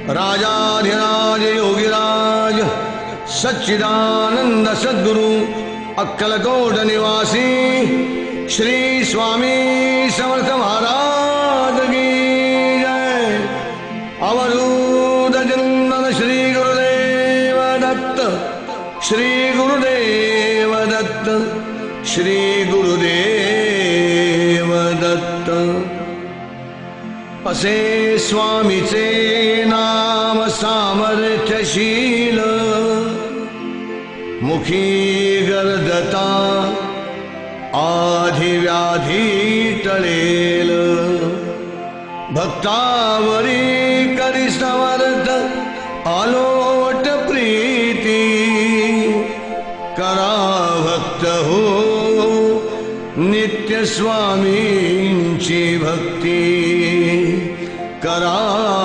राजाधिराज योगिराज सच्चिदानंद सद्गुरु अक्कलकोट निवासी श्री स्वामी समर्थ महाराज की जय। अवधूत चिंतन श्री गुरुदेव दत्त, श्री गुरुदेव दत्त, श्री गुरुदेव दत्त। असे स्वामीचे नाम सामर्थ्यशील, मुखी गर्दता आधिव्याधी टळेल। भक्तावरी करी समर्थ आलोट प्रीती, करा भक्त हो नित्य स्वामी